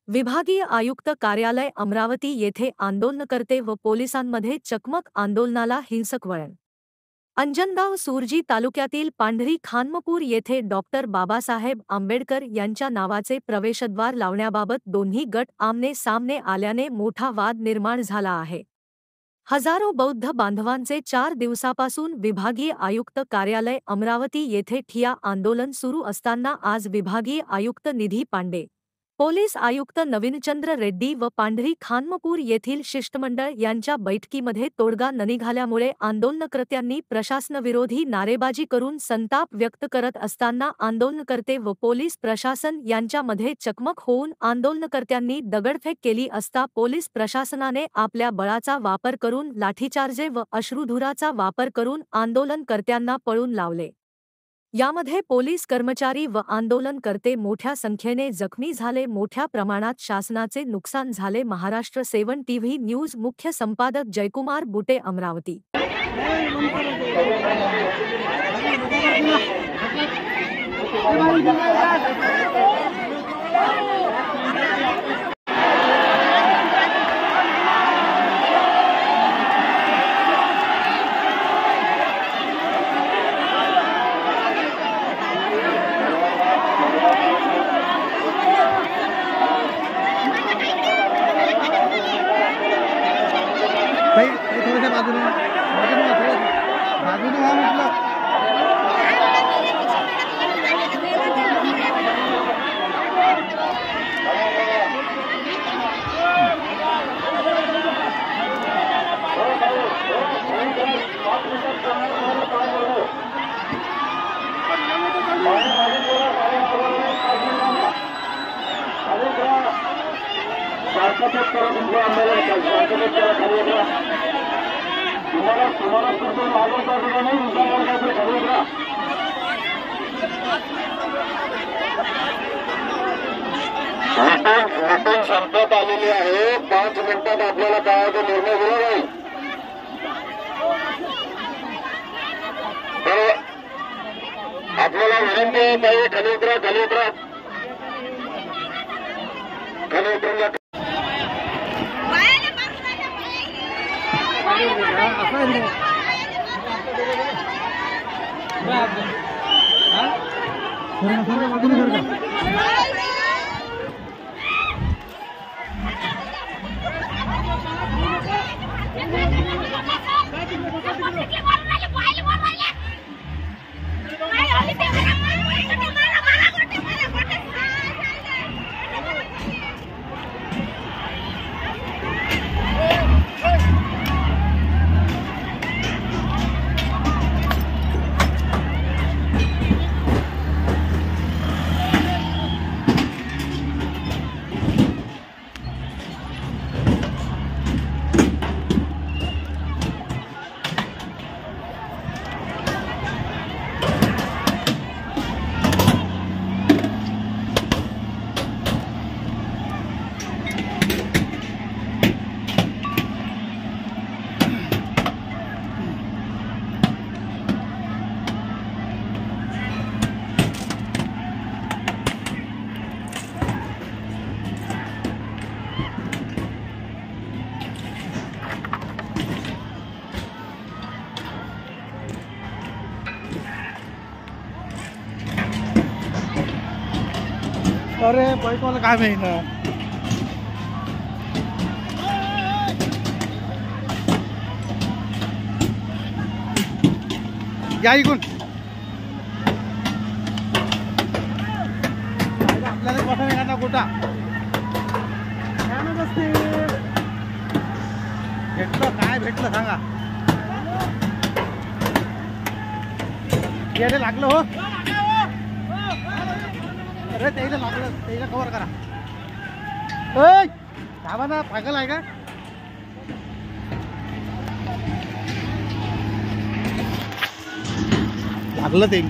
विभागीय आयुक्त कार्यालय अमरावती येथे आंदोलनकर्ते व पोलिसांमध्ये चकमक, आंदोलनाला हिंसक वळण। अंजनगाव सुरजी तालुक्यातील पांढरी खानमपूर येथे डॉक्टर बाबासाहेब आंबेडकर यांच्या नावाचे प्रवेशद्वार लावण्याबाबत दोन्ही गट आमने सामने आल्याने मोठा वाद निर्माण झाला आहे। हजारो बौद्ध बांधवांचे 4 दिवसापासून विभागीय आयुक्त कार्यालय अमरावती येथे ठिय्या आंदोलन सुरू असताना आज विभागीय आयुक्त निधी पांडे, पोलीस आयुक्त नवीनचंद्र रेड्डी व पांढरी खानमपूर येथील शिष्टमंडळ यांच्या बैठकीमध्ये तोडगा न निघाल्यामुळे आंदोलनकर्त्यांनी प्रशासनविरोधी नारेबाजी करून संताप व्यक्त करत असताना आंदोलनकर्ते व पोलीस प्रशासन यांच्यामध्ये चकमक होऊन आंदोलनकर्त्यांनी दगडफेक केली असता पोलीस प्रशासनाने आपल्या बळाचा वापर करून लाठीचार्ज व अश्रुधुराचा वापर करून आंदोलनकर्त्यांना पळून लावले। यामध्ये पोलीस कर्मचारी व आंदोलनकर्ते मोठ्या संख्येने जखमी झाले। मोठ्या प्रमाणात शासनाचे नुकसान झाले। महाराष्ट्र 7 टीव्ही न्यूज मुख्य संपादक जयकुमार बुटे, अमरावती। थोड्याशा बाजूने व्हा म्हटलं। मीटिंग संपत आलेली आहे। 5 मिनिटात आपल्याला काय तो निर्णय दिला जाईल। तर आपल्याला विनंती आहे, काही खाली उतरा, खाली उतरा, खाली उतरून जा। अरे बाईकवाला काय माहिती या इकडून आपल्याला मोठा एखादा गोटा भेटलं, काय भेटलं सांगा। यायला लागलं हो, अरे त्याला लागलं, त्याला कव्हर करा। धावा ना, पागल आहे का? लागलं ते